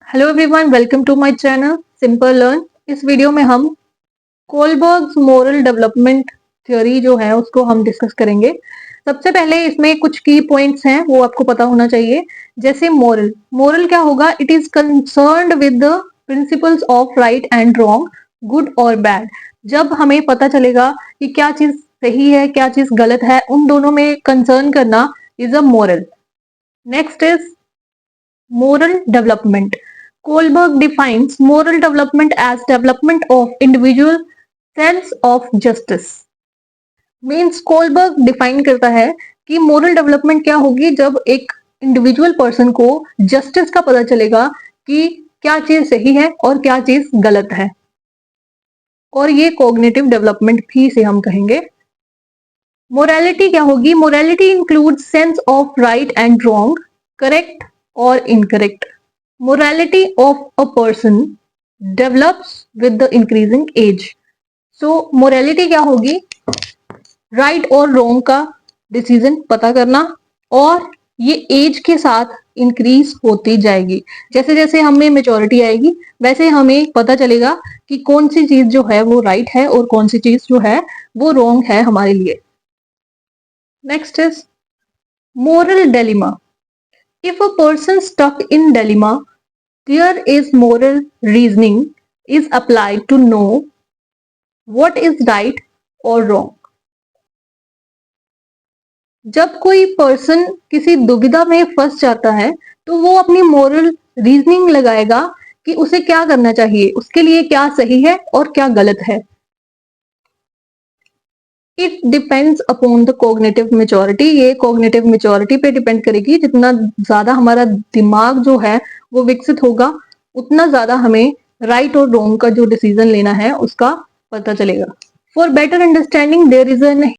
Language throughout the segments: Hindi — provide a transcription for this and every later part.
Hello everyone, welcome to my channel simple learn. इस वीडियो में हम कोलबर्ग्स मोरल डेवलपमेंट थ्योरी जो है उसको हम डिस्कस करेंगे। सबसे पहले इसमें कुछ की पॉइंट्स हैं वो आपको पता होना चाहिए। जैसे मोरल मोरल क्या होगा? It is concerned with the principles of right and wrong, good और बैड। जब हमें पता चलेगा कि क्या चीज सही है क्या चीज गलत है, उन दोनों में कंसर्न करना is a moral. Next is moral development. Kohlberg defines moral development as development of individual sense of justice. Means Kohlberg define करता है कि मोरल डेवलपमेंट क्या होगी जब एक इंडिविजुअल पर्सन को जस्टिस का पता चलेगा कि क्या चीज सही है और क्या चीज गलत है। और ये कॉग्निटिव डेवलपमेंट भी से हम कहेंगे। मोरालिटी क्या होगी? Morality includes sense of right and wrong, correct or incorrect. Morality of a person develops with the increasing age. So morality क्या होगी? राइट और रॉन्ग का डिसीजन पता करना, और ये एज के साथ इंक्रीज होती जाएगी। जैसे जैसे हमें मेच्योरिटी आएगी वैसे हमें पता चलेगा कि कौन सी चीज जो है वो राइट है और कौन सी चीज जो है वो रॉन्ग है हमारे लिए। Next is moral dilemma. If a person stuck in dilemma, there is moral reasoning is applied to know what is right or wrong. जब कोई पर्सन किसी दुविधा में फंस जाता है तो वो अपनी मोरल रीजनिंग लगाएगा कि उसे क्या करना चाहिए, उसके लिए क्या सही है और क्या गलत है। It depends upon the cognitive maturity. ये कॉग्निटिव मेच्योरिटी पे डिपेंड करेगी। जितना ज्यादा हमारा दिमाग जो है वो विकसित होगा उतना ज्यादा हमें राइट और रॉन्ग का जो डिसीजन लेना है उसका पता चलेगा। For better understanding there is an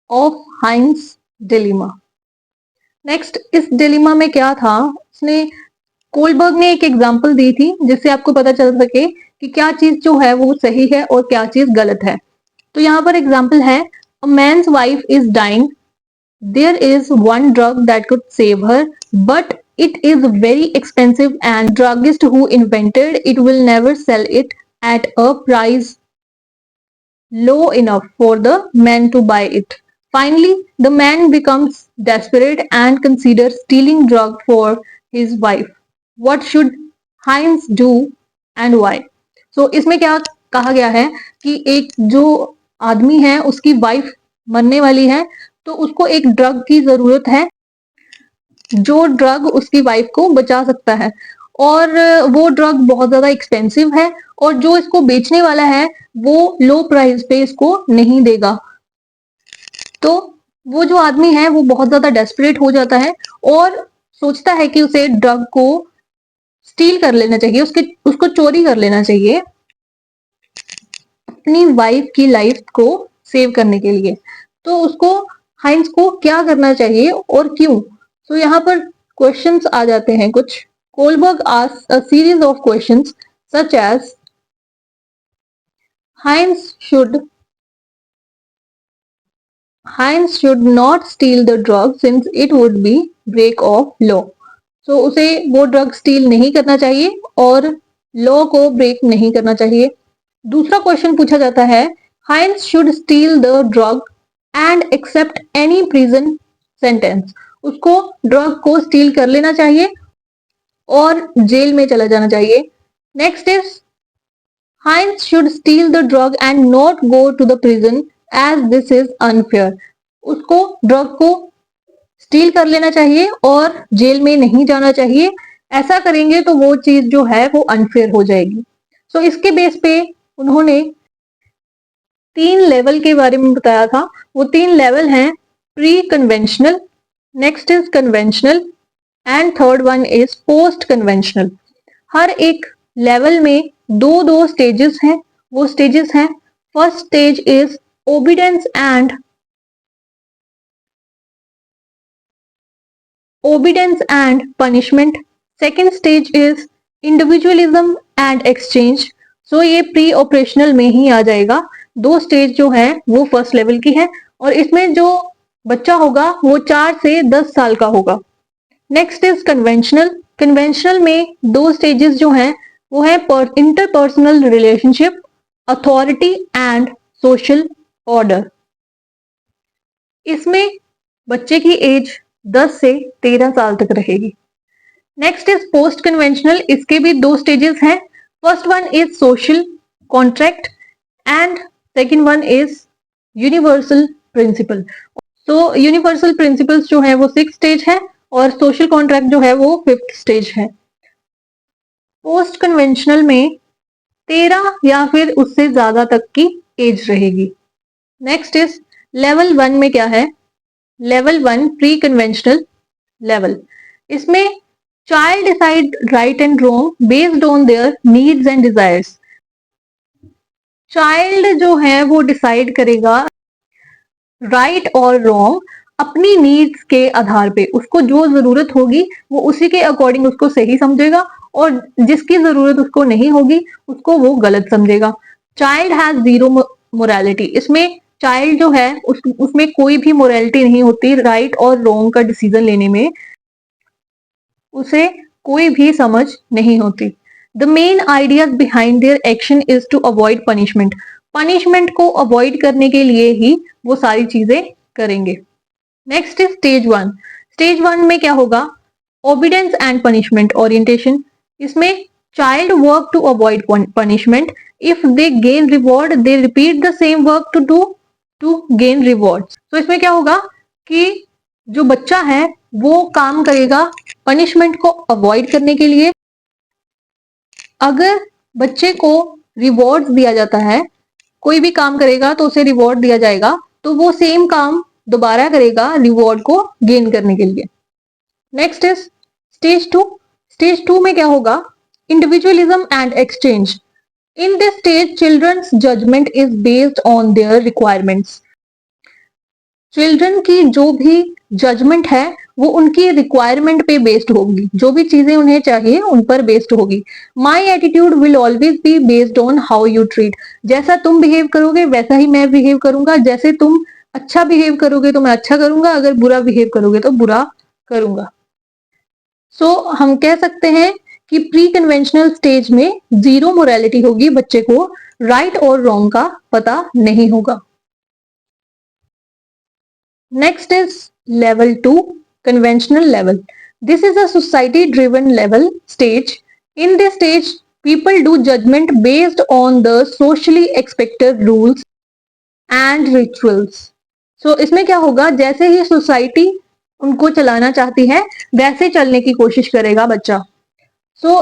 of Heinz dilemma. Next, इस डिलेमा में क्या था? उसने कोलबर्ग ने एक एग्जांपल दी थी जिससे आपको पता चल सके कि क्या चीज जो है वो सही है और क्या चीज गलत है। तो यहाँ पर एग्जांपल है, a man's wife is dying. There is one drug that could save her, but it is very expensive and druggist who invented it will never sell it at a price low enough for the man to buy it. Finally, the man becomes desperate and considers stealing drug for his wife. What should Heinz do and why? So इसमें क्या कहा गया है कि एक जो आदमी है उसकी वाइफ मरने वाली है तो उसको एक ड्रग की जरूरत है जो ड्रग उसकी वाइफ को बचा सकता है, और वो ड्रग बहुत ज्यादा एक्सपेंसिव है और जो इसको बेचने वाला है वो लो प्राइस पे इसको नहीं देगा। तो वो जो आदमी है वो बहुत ज्यादा डेस्परेट हो जाता है और सोचता है कि उसे ड्रग को स्टील कर लेना चाहिए, उसको चोरी कर लेना चाहिए अपनी वाइफ की लाइफ को सेव करने के लिए। तो उसको हाइंस को क्या करना चाहिए और क्यों? तो यहाँ पर क्वेश्चंस आ जाते हैं कुछ। Kohlberg asks a series of questions such as Heinz should not steal the drug since it would be break of law. तो उसे वो ड्रग स्टील नहीं करना चाहिए और लॉ को ब्रेक नहीं करना चाहिए। दूसरा क्वेश्चन पूछा जाता है, Heinz should steal the drug and accept any prison sentence. उसको ड्रग को स्टील कर लेना चाहिए और जेल में चला जाना चाहिए। Next is Heinz should steal the drug and not go to the prison as this is unfair. उसको ड्रग को स्टील कर लेना चाहिए और जेल में नहीं जाना चाहिए। ऐसा करेंगे तो वो चीज जो है वो अनफेयर हो जाएगी। सो इसके बेस पे उन्होंने 3 लेवल के बारे में बताया था। वो 3 लेवल हैं, pre conventional, next is conventional and third one is post conventional. हर एक लेवल में दो स्टेजेस हैं। वो स्टेजेस हैं, first stage is obedience and punishment, second stage is individualism and exchange. So ये प्री ऑपरेशनल में ही आ जाएगा। 2 स्टेज जो है वो फर्स्ट लेवल की है और इसमें जो बच्चा होगा वो 4 से 10 साल का होगा। Next is conventional. कन्वेंशनल में दो स्टेजेस जो हैं वो है interpersonal relationship, authority and social order. इसमें बच्चे की एज 10 से 13 साल तक रहेगी। Next is post conventional. इसके भी दो स्टेजेस हैं। First one is social contract and second one is universal principle. तो यूनिवर्सल प्रिंसिपल्स जो है वो 6 स्टेज है और सोशल कॉन्ट्रैक्ट जो है वो 5th स्टेज है। पोस्ट कन्वेंशनल में 13 या फिर उससे ज्यादा तक की एज रहेगी। नेक्स्ट इज लेवल 1 में क्या है? Level 1 pre conventional level. इसमें child decide right and wrong based on their needs and desires. Child जो है वो डिसाइड करेगा राइट और रॉन्ग अपनी नीड्स के आधार पे। उसको जो जरूरत होगी वो उसी के अकॉर्डिंग उसको सही समझेगा और जिसकी जरूरत उसको नहीं होगी उसको वो गलत समझेगा। Child has zero morality. इसमें चाइल्ड जो है उसमें कोई भी मोरालिटी नहीं होती राइट और रॉन्ग का डिसीजन लेने में, उसे कोई भी समझ नहीं होती। The main ideas behind their action is to avoid punishment. Punishment को अवॉइड करने के लिए ही वो सारी चीजें करेंगे। Next is stage 1। स्टेज 1 में क्या होगा? Obedience and punishment orientation. इसमें child work to avoid punishment. If they gain reward they repeat the same work to do to gain reward. तो इसमें क्या होगा कि जो बच्चा है वो काम करेगा पनिशमेंट को अवॉइड करने के लिए। अगर बच्चे को रिवॉर्ड दिया जाता है, कोई भी काम करेगा तो उसे रिवॉर्ड दिया जाएगा, तो वो सेम काम दोबारा करेगा रिवॉर्ड को गेन करने के लिए। Next is stage 2। स्टेज 2 में क्या होगा? Individualism and exchange. In this stage children's judgement is based on their requirements. Children की जो भी जजमेंट है वो उनकी रिक्वायरमेंट पे बेस्ड होगी। जो भी चीजें उन्हें चाहिए उन पर बेस्ड होगी। My attitude will always be based on how you treat. जैसा तुम बिहेव करोगे वैसा ही मैं बिहेव करूंगा। जैसे तुम अच्छा बिहेव करोगे तो मैं अच्छा करूंगा, अगर बुरा बिहेव करोगे तो बुरा करूंगा। सो हम कह सकते हैं कि प्री कन्वेंशनल स्टेज में जीरो मोरालिटी होगी, बच्चे को राइट और रॉन्ग का पता नहीं होगा। Next is level 2, conventional level. This is a society driven level stage. In this stage, people do judgment based on the socially expected rules and rituals. So इसमें क्या होगा? जैसे ही सोसाइटी उनको चलाना चाहती है वैसे चलने की कोशिश करेगा बच्चा। So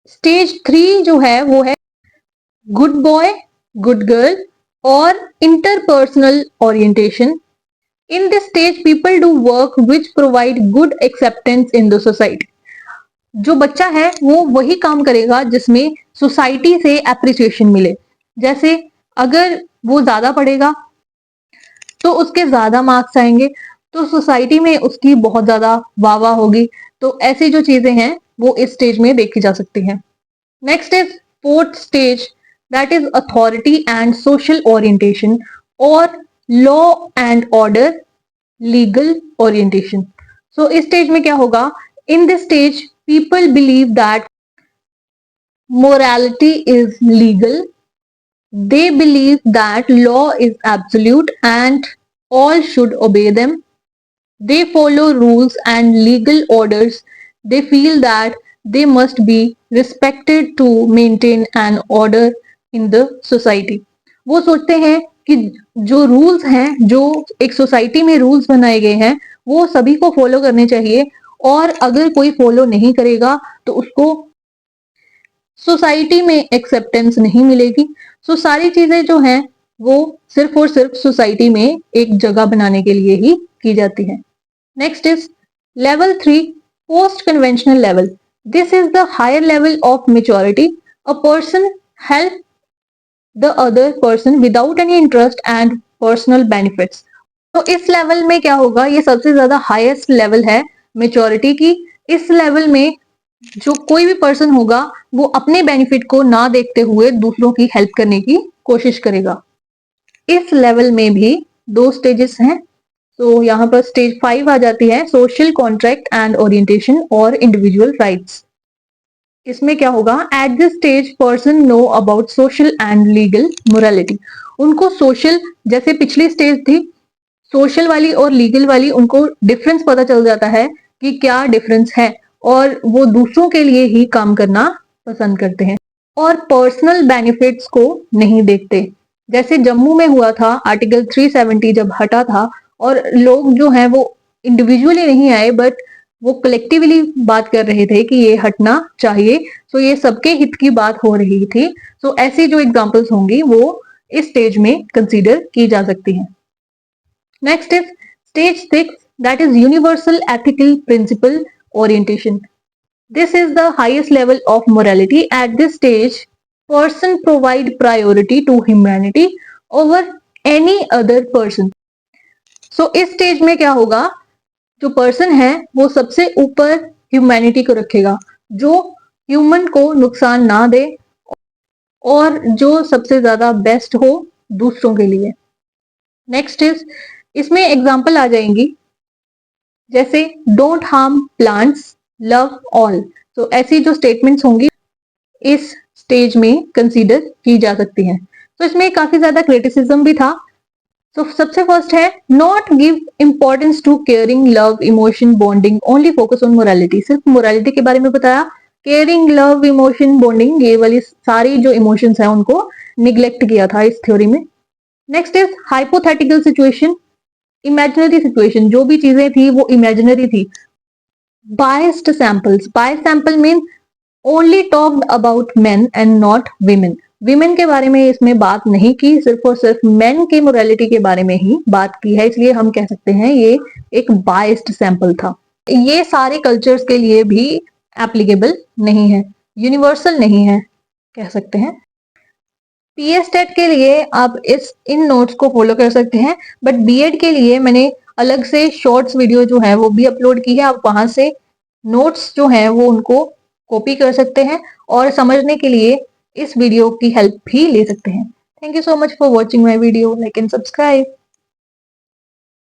स्टेज 3 जो है वो है गुड बॉय, गुड गर्ल और interpersonal orientation. In this stage, people do work which provide good acceptance in the society. जो बच्चा है वो वही काम करेगा जिसमें सोसाइटी से एप्रिसिएशन मिले। जैसे अगर वो ज्यादा पढ़ेगा तो उसके ज्यादा मार्क्स आएंगे, तो सोसाइटी में उसकी बहुत ज्यादा वाह वाह होगी। तो ऐसी जो चीजें हैं वो इस स्टेज में देखी जा सकती हैं। Next is 4th stage, that is authority and social orientation और law and order legal orientation. So इस स्टेज में क्या होगा? In this stage people believe that morality is legal. They believe that law is absolute and all should obey them. They follow rules and legal orders. They feel that they must be respected to maintain an order in the society. वो सोचते हैं कि जो रूल्स हैं, जो एक सोसाइटी में रूल्स बनाए गए हैं वो सभी को फॉलो करने चाहिए और अगर कोई फॉलो नहीं करेगा तो उसको सोसाइटी में एक्सेप्टेंस नहीं मिलेगी। सो सारी चीजें जो हैं वो सिर्फ और सिर्फ सोसाइटी में एक जगह बनाने के लिए ही की जाती है। Next is level 3, post conventional level. This is the higher level of maturity. A person help the other person without any interest and personal benefits. तो इस लेवल में क्या होगा? ये सबसे ज्यादा हाईएस्ट लेवल है मेच्योरिटी की। इस लेवल में जो कोई भी पर्सन होगा वो अपने बेनिफिट को ना देखते हुए दूसरों की हेल्प करने की कोशिश करेगा। इस लेवल में भी 2 स्टेजेस हैं। तो यहाँ पर स्टेज 5 आ जाती है, सोशल कॉन्ट्रैक्ट एंड ओरिएंटेशन और इंडिविजुअल राइट्स। इसमें क्या होगा, at this stage person know about social and legal morality. उनको सोशल, जैसे पिछली स्टेज थी सोशल वाली और लीगल वाली, उनको डिफरेंस पता चल जाता है कि क्या डिफरेंस है, और वो दूसरों के लिए ही काम करना पसंद करते हैं और पर्सनल बेनिफिट्स को नहीं देखते। जैसे जम्मू में हुआ था, आर्टिकल 370 जब हटा था और लोग जो हैं वो इंडिविजुअली नहीं आए, बट वो कलेक्टिवली बात कर रहे थे कि ये हटना चाहिए। सो ये सबके हित की बात हो रही थी। सो ऐसी जो एग्जांपल्स होंगी वो इस स्टेज में कंसीडर की जा सकती हैं। Next is stage 6, that is universal ethical principle orientation. This is the highest level of morality. At this stage, person provide priority to humanity over any other person. So इस स्टेज में क्या होगा, जो पर्सन है वो सबसे ऊपर ह्यूमैनिटी को रखेगा, जो ह्यूमन को नुकसान ना दे और जो सबसे ज्यादा बेस्ट हो दूसरों के लिए। नेक्स्ट इज, इसमें एग्जांपल आ जाएंगी जैसे don't harm plants, love all. तो ऐसी जो स्टेटमेंट्स होंगी इस स्टेज में कंसीडर की जा सकती हैं। तो इसमें काफी ज्यादा क्रिटिसिज्म भी था। तो सबसे फर्स्ट है not give importance to caring, love, emotion, bonding, only focus on morality. सिर्फ मोरालिटी के बारे में बताया, केयरिंग, लव, इमोशन, बॉन्डिंग, ये वाली सारी जो इमोशंस हैं उनको निग्लेक्ट किया था इस थ्योरी में। Next is hypothetical situation, imaginary situation, जो भी चीजें थी वो इमेजिनरी थी। Biased samples, biased sample mean only talked about main and not women. Women के बारे में इसमें बात नहीं की, सिर्फ और सिर्फ मेन की मोरालिटी के बारे में ही बात की है, इसलिए हम कह सकते हैं ये एक बायस्ड सैंपल था। ये सारे कल्चर्स के लिए भी एप्लीकेबल नहीं है, यूनिवर्सल नहीं है कह सकते हैं। पीएस टेट के लिए आप इन नोट्स को फॉलो कर सकते हैं, बट बीएड के लिए मैंने अलग से शॉर्ट्स वीडियो जो है वो भी अपलोड की है, आप वहां से नोट्स जो हैं वो उनको कॉपी कर सकते हैं और समझने के लिए इस वीडियो की हेल्प भी ले सकते हैं। Thank you so much for watching my video, like and subscribe.